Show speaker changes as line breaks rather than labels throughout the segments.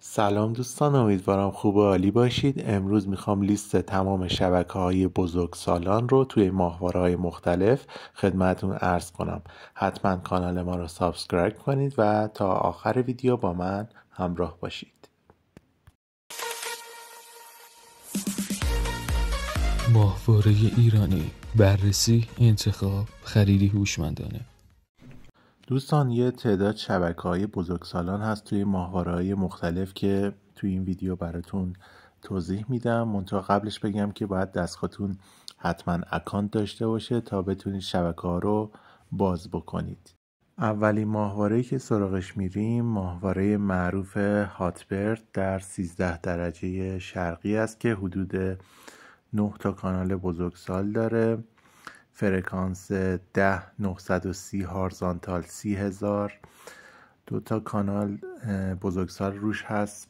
سلام دوستان، امیدوارم خوب و عالی باشید. امروز میخوام لیست تمام شبکه‌های بزرگسالان رو توی ماهواره‌های مختلف خدمتتون عرض کنم. حتما کانال ما رو سابسکرایب کنید و تا آخر ویدیو با من همراه باشید.
ماهواره ایرانی، بررسی، انتخاب، خریدی هوشمندانه.
دوستان، یه تعداد شبکه‌های بزرگسالان هست توی ماهواره‌های مختلف که توی این ویدیو براتون توضیح میدم. منتها قبلش بگم که باید دستگاهتون حتما اکانت داشته باشه تا بتونید شبکه‌ها رو باز بکنید. اولین ماهواره‌ای که سراغش میریم ماهواره معروف هاتبرد در 13 درجه شرقی است که حدود 9 تا کانال بزرگسال داره. فرکانس 10.930 هارزانتال 30,000. 2 تا کانال بزرگسال روش هست،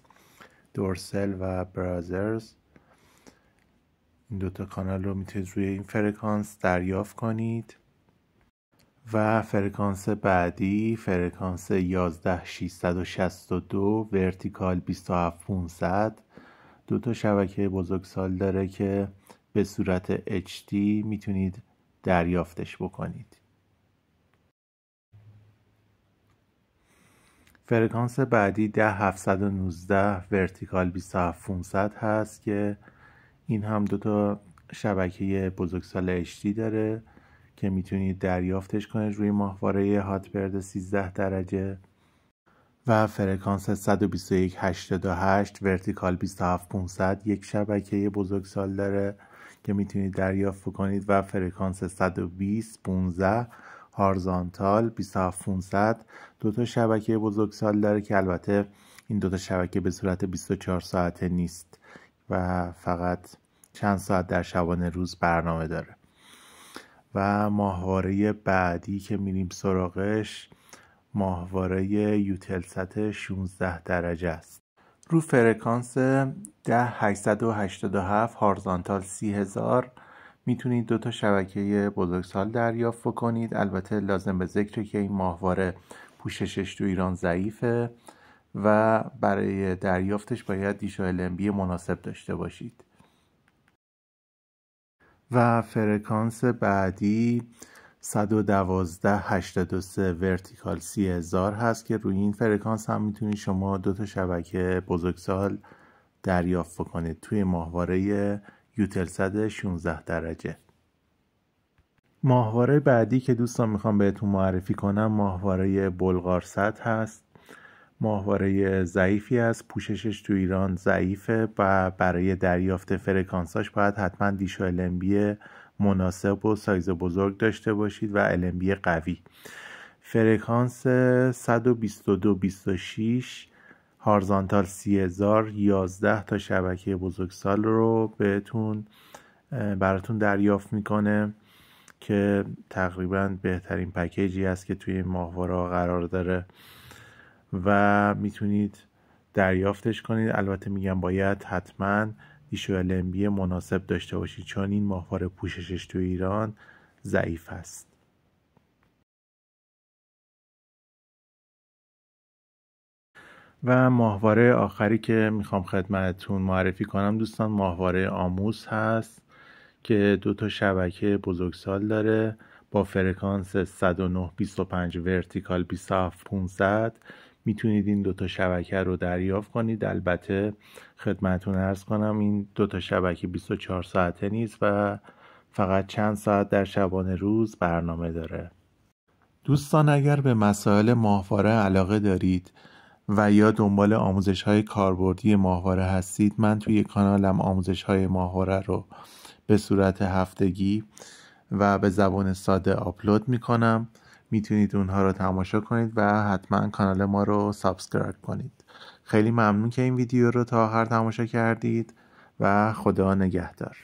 دورسل و برازرز. این 2 تا کانال رو میتونید روی این فرکانس دریافت کنید. و فرکانس بعدی فرکانس 11662 ورتیکال 27500. 2 تا شبکه بزرگسال داره که به صورت HD میتونید دریافتش بکنید. فرکانس بعدی 10719 ورتیکال 27500 هست که این هم 2 تا شبکه بزرگسال HD داره که میتونید دریافتش کنید روی ماهواره هاتبرد 13 درجه. و فرکانس 12188 ورتیکال 27500 یک شبکه بزرگسال داره که میتونید دریافت کنید. و فرکانس 12015 هارزانتال 27500 2 تا شبکه بزرگسال داره که البته این 2 تا شبکه به صورت 24 ساعته نیست و فقط چند ساعت در شبانه روز برنامه داره. و ماهواره بعدی که میریم سراغش ماهواره یوتلسات 16 درجه است. رو فرکانس 10887 هارزانتال 30,000 میتونید 2 تا شبکه بزرگسال دریافت کنید. البته لازم به ذکره که این ماهواره پوششش تو ایران ضعیفه و برای دریافتش باید دیش LNB مناسب داشته باشید. و فرکانس بعدی 11283 ورتیکال 30,000 هست که روی این فرکانس هم میتونید شما 2 تا شبکه بزرگسال دریافت کنید توی ماهواره یوتلسات 16 درجه. ماهواره بعدی که دوستان میخوام بهتون معرفی کنم ماهواره بلغارسات هست. ماهواره ضعیفی است، پوششش تو ایران ضعیفه و برای دریافت فرکانساش باید حتما دیش LNB مناسب و سایز بزرگ داشته باشید و LNB قوی. فرکانس 122.26 هارزانتال 30,000 11 تا شبکه بزرگسال رو براتون دریافت میکنه که تقریبا بهترین پکیجی است که توی ماهواره قرار داره و میتونید دریافتش کنید. البته میگم باید حتما دیش LNB مناسب داشته باشید چون این ماهواره پوششش تو ایران ضعیف است. و ماهواره آخری که میخوام خدمتتون معرفی کنم دوستان ماهواره آموس هست که 2 تا شبکه بزرگسال داره با فرکانس 109.25 ورتیکال 27500. میتونید این 2 تا شبکه رو دریافت کنید. البته خدمتتون عرض کنم این 2 تا شبکه 24 ساعته نیست و فقط چند ساعت در شبانه روز برنامه داره. دوستان، اگر به مسائل ماهواره علاقه دارید و یا دنبال آموزش‌های کاربردی ماهواره هستید، من توی کانالم آموزش‌های ماهواره رو به صورت هفتگی و به زبان ساده آپلود میکنم. میتونید اونها رو تماشا کنید و حتما کانال ما رو سابسکرایب کنید. خیلی ممنون که این ویدیو رو تا آخر تماشا کردید و خدا نگهدار.